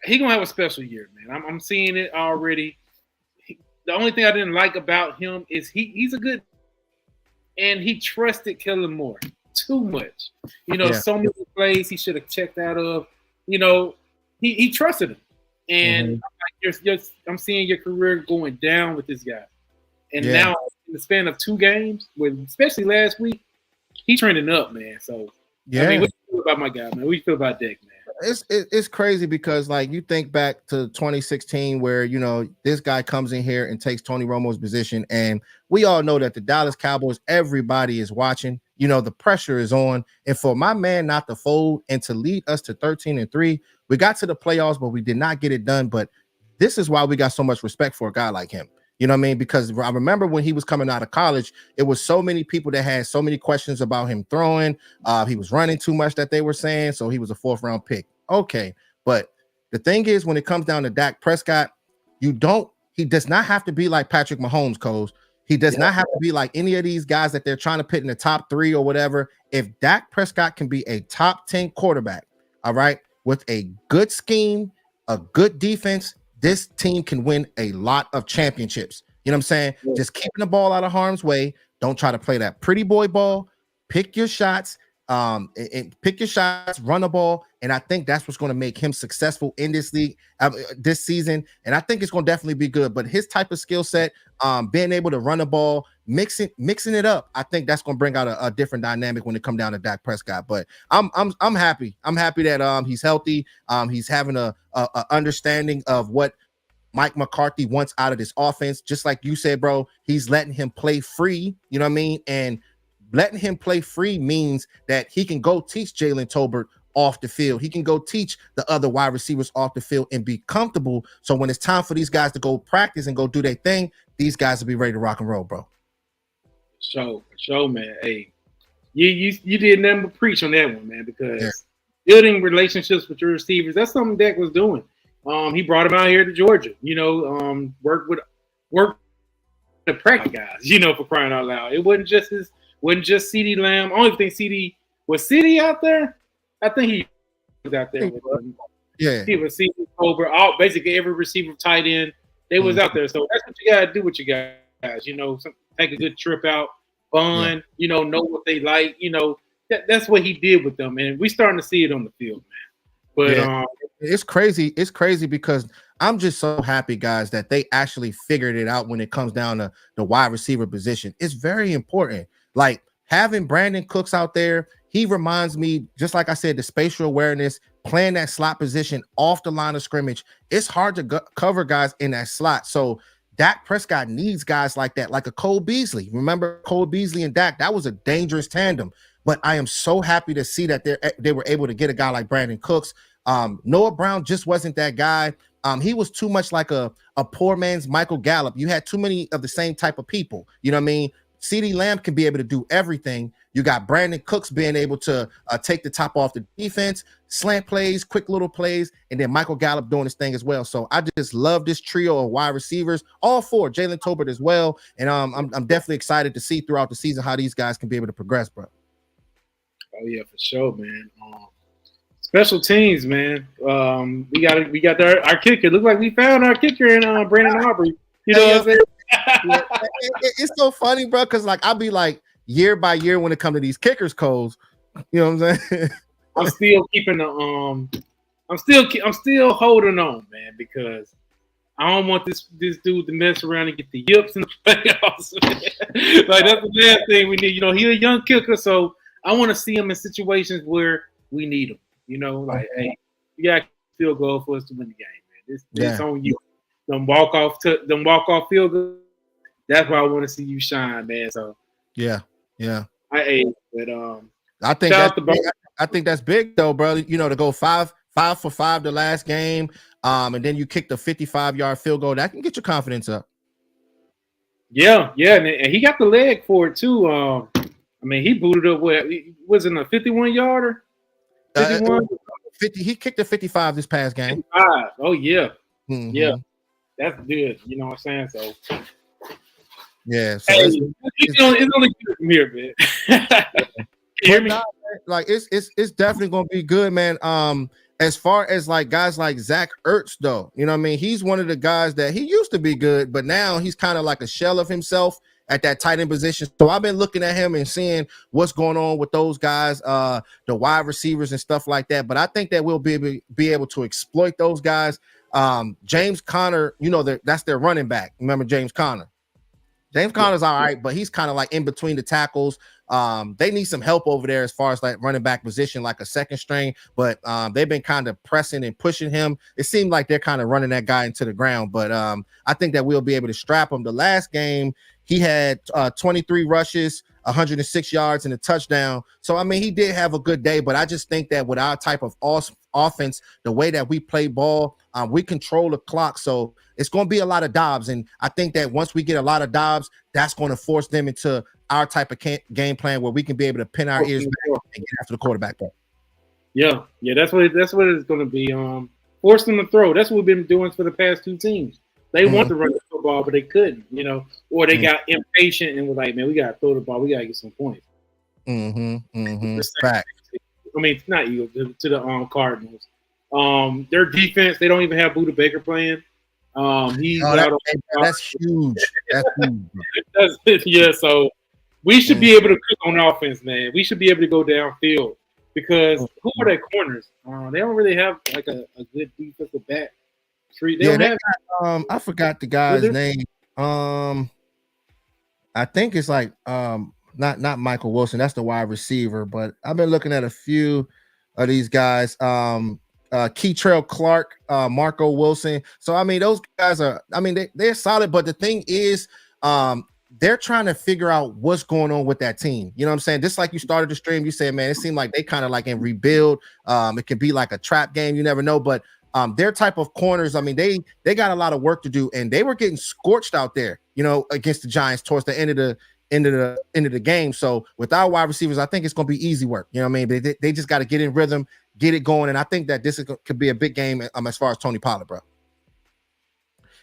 Speaker 3: he gonna have a special year, man. I'm seeing it already. The only thing I didn't like about him is he's a good, and he trusted Kellen Moore too much. You know, so many plays he should have checked out of. You know, he trusted him, and I'm seeing your career going down with this guy. And now in the span of 2 games, especially last week, he's trending up, man. So I mean, what do you feel about my guy, man? What do you feel about Dak, man?
Speaker 4: It's crazy because like you think back to 2016 where you know this guy comes in here and takes Tony Romo's position, and we all know that the Dallas Cowboys, everybody is watching. You know, the pressure is on, and for my man not to fold and to lead us to 13-3, we got to the playoffs, but we did not get it done. But this is why we got so much respect for a guy like him. You know what I mean? Because I remember when he was coming out of college, it was so many people that had so many questions about him throwing. He was running too much that they were saying, so he was a 4th-round pick. Okay, but the thing is, when it comes down to Dak Prescott, he does not have to be like Patrick Mahomes, Coles. He does not have to be like any of these guys that they're trying to put in the top 3 or whatever. If Dak Prescott can be a top 10 quarterback, all right, with a good scheme, a good defense, this team can win a lot of championships. You know what I'm saying? Just keeping the ball out of harm's way. Don't try to play that pretty boy ball. Pick your shots. Run the ball, and I think that's what's going to make him successful in this league this season. And I think it's going to definitely be good. But his type of skill set, being able to run the ball, mixing it up, I think that's going to bring out a different dynamic when it comes down to Dak Prescott. But I'm happy. I'm happy that he's healthy. He's having a understanding of what Mike McCarthy wants out of this offense. Just like you said, bro, he's letting him play free. You know what I mean? And letting him play free means that he can go teach Jalen Tolbert off the field. He can go teach the other wide receivers off the field and be comfortable. So when it's time for these guys to go practice and go do their thing, these guys will be ready to rock and roll, bro.
Speaker 3: Show, man. Hey, you did nothing but preach on that one, man, because building relationships with your receivers, that's something Dak was doing. He brought him out here to Georgia, you know, work the practice guys, you know, for crying out loud. It wasn't just CeeDee Lamb. I don't think CeeDee out there. I think he was out there with him. Yeah. He was CeeDee over basically every receiver, tight end. They was out there. So that's what you gotta do with your guys. You know, take a good trip out, fun. You know what they like. You know, that's what he did with them, and we starting to see it on the field, man. But
Speaker 4: it's crazy. It's crazy because I'm just so happy, guys, that they actually figured it out when it comes down to the wide receiver position. It's very important. Like having Brandon Cooks out there, he reminds me, just like I said, the spatial awareness, playing that slot position off the line of scrimmage. It's hard to cover guys in that slot. So Dak Prescott needs guys like that, like a Cole Beasley. Remember Cole Beasley and Dak? That was a dangerous tandem. But I am so happy to see that they were able to get a guy like Brandon Cooks. Noah Brown just wasn't that guy. He was too much like a poor man's Michael Gallup. You had too many of the same type of people. You know what I mean? CeeDee Lamb can be able to do everything. You got Brandon Cooks being able to take the top off the defense, slant plays, quick little plays, and then Michael Gallup doing his thing as well. So I just love this trio of wide receivers, all four, Jalen Tolbert as well. And I'm definitely excited to see throughout the season how these guys can be able to progress, bro.
Speaker 3: Oh yeah, for sure, man. Special teams, man. We got our kicker. Look like we found our kicker in Brandon Aubrey. You know what I'm saying?
Speaker 4: Yeah, it's so funny, bro, because like I'll be like year by year when it comes to these kickers codes. You know what I'm saying?
Speaker 3: I'm still keeping the I'm still holding on, man, because I don't want this dude to mess around and get the yips in the playoffs. Like that's the last thing we need. You know, he's a young kicker, so I want to see him in situations where we need him. You know, like, hey, you got field goal for us to win the game, man. This on you. Them walk off field goal. That's why I want to see you shine, man. So
Speaker 4: yeah.
Speaker 3: I
Speaker 4: think that's big though, bro. You know, to go 5 for 5 the last game, and then you kick the 55-yard field goal. That can get your confidence up.
Speaker 3: Yeah, and he got the leg for it too. I mean, he booted up what was it, a 51-yarder? 51?
Speaker 4: 50. He kicked a 55 this past game.
Speaker 3: 55. Oh yeah,
Speaker 4: yeah,
Speaker 3: that's good. You know what I'm saying? So
Speaker 4: yeah, so
Speaker 3: hey, it's only good from here, man. You hear me?
Speaker 4: Like it's definitely gonna be good, man. As far as like guys like Zach Ertz, though, you know what I mean? He's one of the guys that he used to be good, but now he's kind of like a shell of himself at that tight end position. So I've been looking at him and seeing what's going on with those guys, the wide receivers and stuff like that. But I think that we'll be able to exploit those guys. James Conner, you know, that's their running back. Remember James Conner? James Conner's all right, but he's kind of like in between the tackles. They need some help over there as far as like running back position, like a second string, but they've been kind of pressing and pushing him. It seemed like they're kind of running that guy into the ground, but I think that we'll be able to strap him. The last game, he had 23 rushes, 106 yards, and a touchdown. So, I mean, he did have a good day, but I just think that with our type of offense, the way that we play ball, we control the clock. So it's going to be a lot of Dobbs. And I think that once we get a lot of Dobbs, that's going to force them into our type of game plan where we can be able to pin our ears back and get after the quarterback.
Speaker 3: Yeah, that's what it's going to be. Force them to throw. That's what we've been doing for the past two teams. They want to run the football, but they couldn't, you know, or they got impatient and were like, man, we got to throw the ball. We got to get some points.
Speaker 4: Fact.
Speaker 3: I mean, not you, to the Cardinals. Their defense, they don't even have Buda Baker playing. That's huge. That's huge. Yeah, so we should be able to cook on offense, man. We should be able to go downfield because who are their corners? They don't really have like a good defensive back.
Speaker 4: I forgot the guy's name. I think it's like not Michael Wilson. That's the wide receiver. But I've been looking at a few of these guys. Keytrell Clark, Marco Wilson. So I mean, those guys are. I mean, they're solid. But the thing is, they're trying to figure out what's going on with that team. You know what I'm saying? Just like you started the stream, you said, man, it seemed like they kind of like in rebuild. It could be like a trap game. You never know, but. Their type of corners, I mean, they got a lot of work to do, and they were getting scorched out there, you know, against the Giants towards the end of the game. So with our wide receivers, I think it's going to be easy work. You know what I mean? They just got to get in rhythm, get it going, and I think that could be a big game as far as Tony Pollard, bro.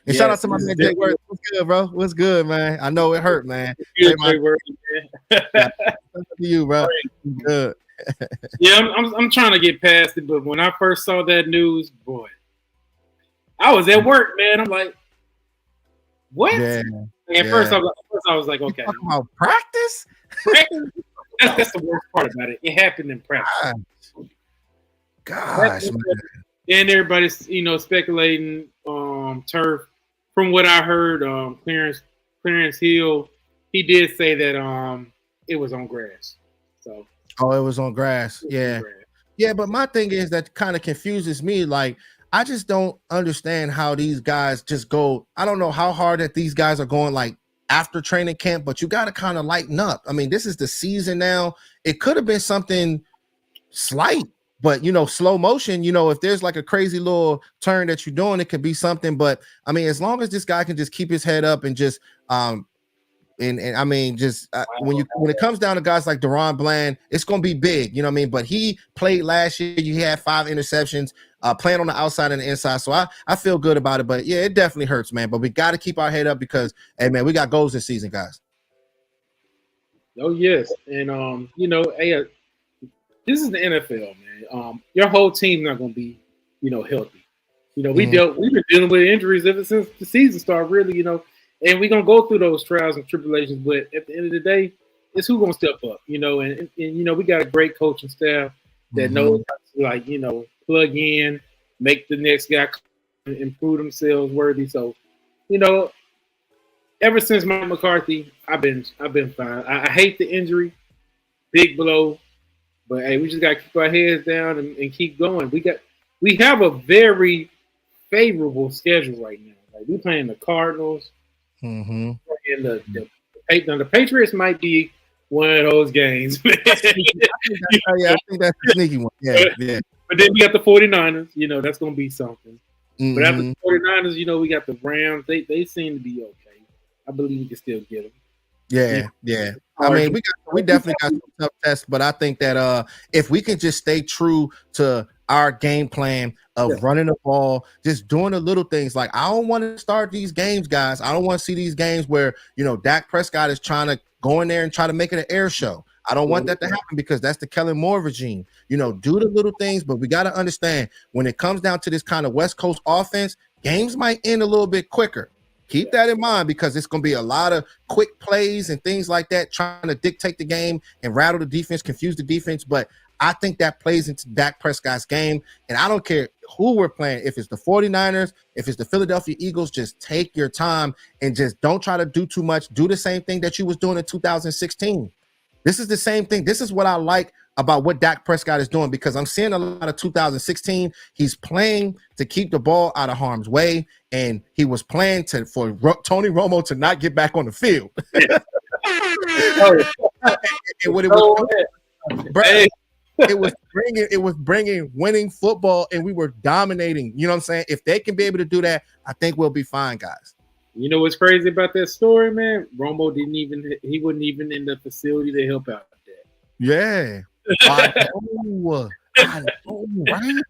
Speaker 4: And shout out to my man Jay Worth. What's good, bro? What's good, man? I know it hurt, man.
Speaker 3: Good, Jay Worth, man.
Speaker 4: To you, bro. Good.
Speaker 3: Yeah, I'm trying to get past it, but when I first saw that news, boy, I was at work, man. I'm like, what? Yeah, at first I was like, okay.
Speaker 4: About practice?
Speaker 3: That's the worst part about it. It happened in practice.
Speaker 4: Gosh, man.
Speaker 3: And everybody's, you know, speculating turf. From what I heard, Clarence Hill, he did say that it was on grass. So.
Speaker 4: Oh, it was on grass. Yeah. Yeah, but my thing is that kind of confuses me. Like, I just don't understand how these guys just go. I don't know how hard that these guys are going like after training camp, but you got to kind of lighten up. I mean, this is the season now. It could have been something slight, but, you know, slow motion, you know, if there's like a crazy little turn that you're doing, it could be something. But I mean, as long as this guy can just keep his head up and just, And I mean, just when it comes down to guys like Deron Bland, it's going to be big, you know what I mean? But he played last year. He had 5 interceptions, playing on the outside and the inside. So I feel good about it. But yeah, it definitely hurts, man. But we got to keep our head up because, hey, man, we got goals this season, guys.
Speaker 3: Oh yes, and you know, hey, this is the NFL, man. Your whole team's not going to be, you know, healthy. You know, we've been dealing with injuries ever since the season started, really, you know. And we're going to go through those trials and tribulations, but at the end of the day, it's who's going to step up, you know. And you know, we got a great coaching staff that knows how to, like, you know, plug in, make the next guy improve themselves worthy. So, you know, ever since Mike McCarthy, I've been fine. I hate the injury, big blow, but hey, we just got to keep our heads down and keep going. We have a very favorable schedule right now. Like, we're playing the Cardinals. And the Patriots might be one of those games. I
Speaker 4: think that's a sneaky one. Yeah.
Speaker 3: But then we got the 49ers. You know, that's going to be something. But after the 49ers, you know, we got the Rams. They seem to be okay. I believe we can still get them.
Speaker 4: Yeah. I mean, we definitely got some tough tests, but I think that if we can just stay true to our game plan of running the ball, just doing the little things. Like, I don't want to start these games, guys. I don't want to see these games where, you know, Dak Prescott is trying to go in there and try to make it an air show. I don't want that to happen because that's the Kellen Moore regime. You know, do the little things, but we got to understand when it comes down to this kind of West Coast offense, games might end a little bit quicker. Keep that in mind because it's going to be a lot of quick plays and things like that, trying to dictate the game and rattle the defense, confuse the defense. But I think that plays into Dak Prescott's game. And I don't care who we're playing. If it's the 49ers, if it's the Philadelphia Eagles, just take your time and just don't try to do too much. Do the same thing that you was doing in 2016. This is the same thing. This is what I like about what Dak Prescott is doing because I'm seeing a lot of 2016. He's playing to keep the ball out of harm's way, and he was playing for Tony Romo to not get back on the field. And what it was, it was bringing winning football, and we were dominating. You know what I'm saying? If they can be able to do that, I think we'll be fine, guys.
Speaker 3: You know what's crazy about that story, man? Romo he wasn't even in the facility to help out there.
Speaker 4: Yeah. I know, right?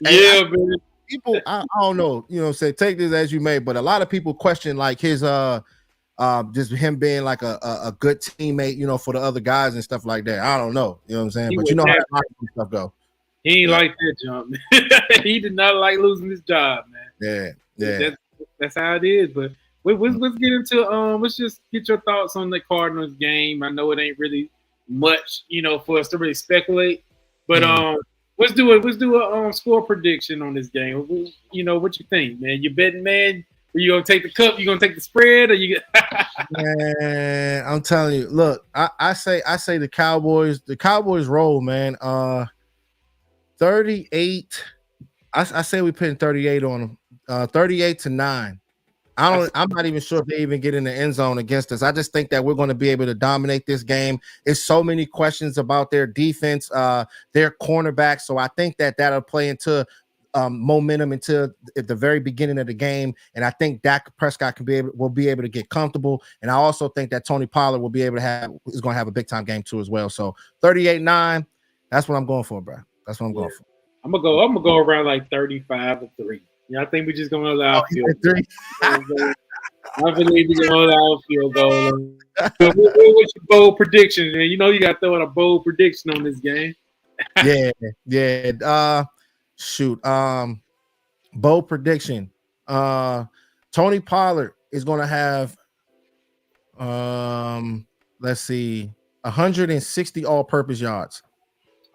Speaker 3: Yeah, man.
Speaker 4: People, I don't know, you know, say take this as you may, but a lot of people question like his just him being like a good teammate, you know, for the other guys and stuff like that. I don't know, you know what I'm saying? But you know how that stuff go.
Speaker 3: He ain't like that jump, man. He did not like losing his job, man.
Speaker 4: Yeah.
Speaker 3: That's how it is. But let's get into let's just get your thoughts on the Cardinals game. I know it ain't really much, you know, for us to really speculate. But let's do a score prediction on this game. You know, what you think, man? You betting, man? Are you gonna take the cup? You gonna take the spread? Or you?
Speaker 4: Man, I'm telling you. Look, I say the Cowboys. The Cowboys roll, man. 38. I say we putting 38 on them. 38-9. I'm not even sure if they even get in the end zone against us. I just think that we're going to be able to dominate this game. It's so many questions about their defense, their cornerback. So I think that'll play into momentum until at the very beginning of the game. And I think Dak Prescott will be able to get comfortable. And I also think that Tony Pollard is going to have a big time game too as well. So 38-9. That's what I'm going for, bro. That's what I'm going for.
Speaker 3: I'm gonna go around like 35-3. Yeah, I think we're just gonna allow field goal. I believe we're gonna allow field goal. What's your bold prediction, man? You know you got to throw in a bold prediction on this game.
Speaker 4: Shoot. Bold prediction. Tony Pollard is gonna have let's see, 160 all-purpose yards.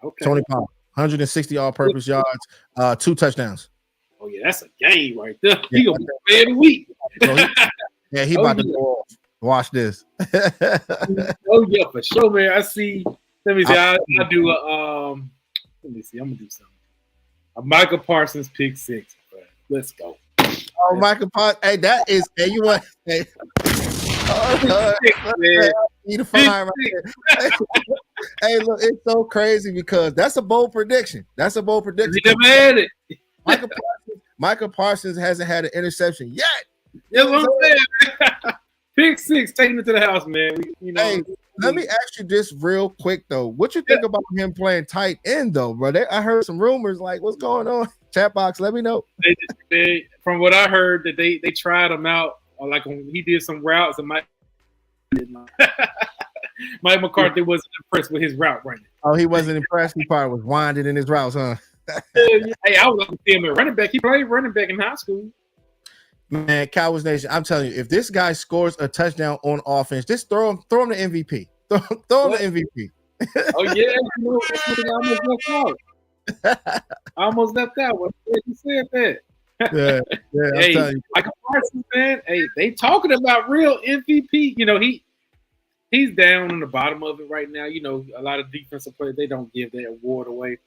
Speaker 3: Okay.
Speaker 4: Tony Pollard, 160 all-purpose yards, 2 touchdowns.
Speaker 3: Oh yeah, that's a game right there. He gonna be play of the week.
Speaker 4: He about to go off. Watch this.
Speaker 3: Oh yeah, for sure, man. I see. Let me see. I'll do a Let me see. I'm gonna do something. A Michael Parsons pick 6. Bro. Let's go.
Speaker 4: Oh, Michael Parsons. Hey, that is. Hey, you want? Hey. Need to find right there. Hey, look, it's so crazy because that's a bold prediction. That's a bold prediction.
Speaker 3: He never had it.
Speaker 4: Michael Parsons hasn't had an interception yet.
Speaker 3: That's what I'm saying. Pick 6, taking it to the house, man.
Speaker 4: Hey, let me ask you this real quick though. What you think about him playing tight end though, bro? I heard some rumors like, what's going on? Chat box, let me know.
Speaker 3: From what I heard, that they tried him out, like when he did some routes, and Mike McCarthy wasn't impressed with his route running.
Speaker 4: Oh, he wasn't impressed. He probably was winding in his routes, huh?
Speaker 3: Hey, I would like to see him at running back. He played running back in high school.
Speaker 4: Man, Cowboys Nation, I'm telling you, if this guy scores a touchdown on offense, just throw him the MVP. Throw him the MVP.
Speaker 3: Oh yeah, I almost left out. I almost left out when you said that.
Speaker 4: Yeah, I'm
Speaker 3: hey,
Speaker 4: telling you.
Speaker 3: Michael Parsons, man. Hey, they talking about real MVP. He's down on the bottom of it right now. A lot of defensive players, they don't give their award away.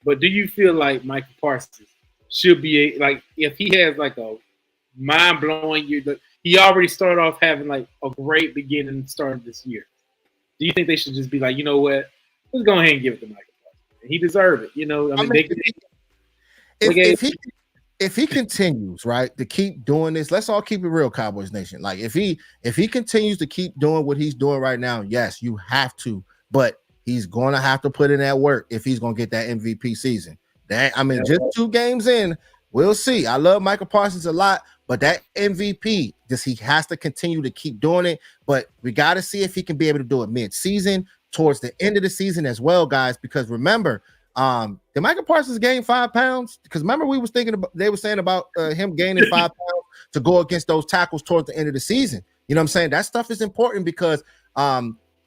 Speaker 3: But do you feel like Michael Parsons should be if he has like a mind-blowing year, he already started off having like a great beginning starting this year? Do you think they should just be like, you know what, let's go ahead and give it to Michael Parsons? He deserved it.
Speaker 4: If he continues, right, to keep doing this, let's all keep it real, Cowboys Nation. Like if he continues to keep doing what he's doing right now, yes, you have to, but he's going to have to put in that work if he's going to get that MVP season. Just 2 games in, we'll see. I love Michael Parsons a lot, but that MVP, he has to continue to keep doing it. But we got to see if he can be able to do it mid-season, towards the end of the season as well, guys. Because remember, did Michael Parsons gain 5 pounds? Because remember, they were saying about him gaining 5 pounds to go against those tackles towards the end of the season. You know what I'm saying? That stuff is important because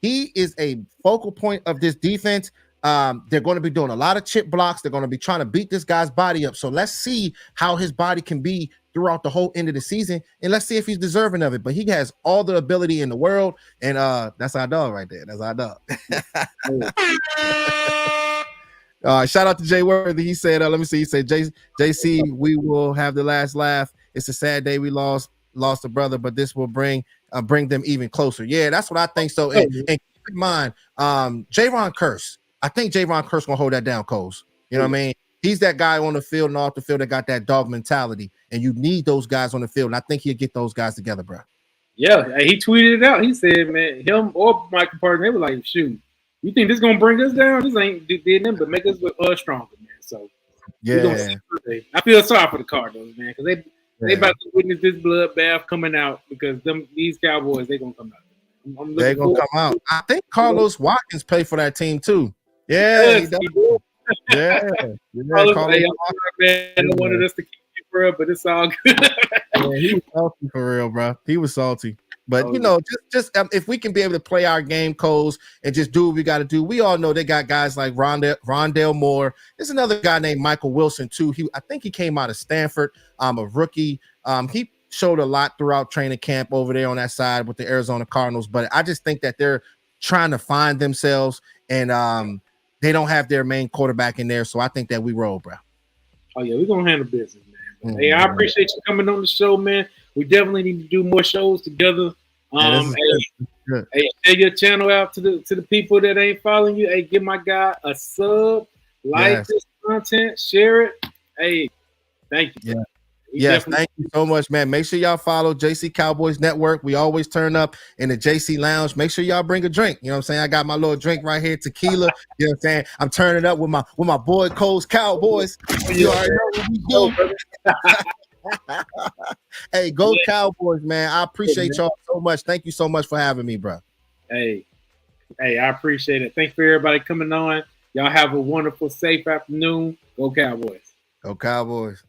Speaker 4: he is a focal point of this defense. They're going to be doing a lot of chip blocks. They're going to be trying to beat this guy's body up. So let's see how his body can be throughout the whole end of the season, and let's see if he's deserving of it. But he has all the ability in the world, and that's our dog right there. That's our dog. Shout out to Jay Worthy. He said, let me see. He said, JC, we will have the last laugh. It's a sad day. We lost a brother, but this will bring them even closer. Yeah, that's what I think. So, and keep in mind, Javon Curse. I think Javon Curse gonna hold that down, Coles. You know what I mean? He's that guy on the field and off the field that got that dog mentality, and you need those guys on the field. And I think he'll get those guys together, bro.
Speaker 3: Yeah, he tweeted it out. He said, man, him or Michael Parsons, they were like, shoot, you think this gonna bring us down? This ain't did them, but make us look stronger, man. So
Speaker 4: yeah,
Speaker 3: I feel sorry for the Cardinals, man, because they about to witness this bloodbath coming out because these Cowboys, they gonna come out.
Speaker 4: They're gonna come out. I think Carlos Watkins played for that team too. Yeah, he does. Yeah.
Speaker 3: Carlos, man, I wanted us to keep it for real, but it's all good.
Speaker 4: Yeah, he was salty for real, bro. He was salty. But just if we can be able to play our game, Coles, and just do what we got to do. We all know they got guys like Rondale Moore. There's another guy named Michael Wilson too. I think he came out of Stanford. A rookie. He showed a lot throughout training camp over there on that side with the Arizona Cardinals. But I just think that they're trying to find themselves, and they don't have their main quarterback in there. So I think that we roll, bro.
Speaker 3: Oh yeah, we're gonna handle business, man. Hey, I appreciate you coming on the show, man. We definitely need to do more shows together. Hey, share your channel out to the people that ain't following you. Hey, give my guy a sub, like this content, share it. Hey, thank you.
Speaker 4: Yeah. Yes, thank you so much, man. Make sure y'all follow JC Cowboys Network. We always turn up in the JC Lounge. Make sure y'all bring a drink. You know what I'm saying? I got my little drink right here, tequila. You know what I'm saying? I'm turning up with my boy Cole's Cowboys. You already know what we do. Hey, go Cowboys, man. I appreciate y'all so much. Thank you so much for having me, bro.
Speaker 3: Hey, I appreciate it. Thanks for everybody coming on. Y'all have a wonderful, safe afternoon. Go Cowboys.
Speaker 4: Go Cowboys.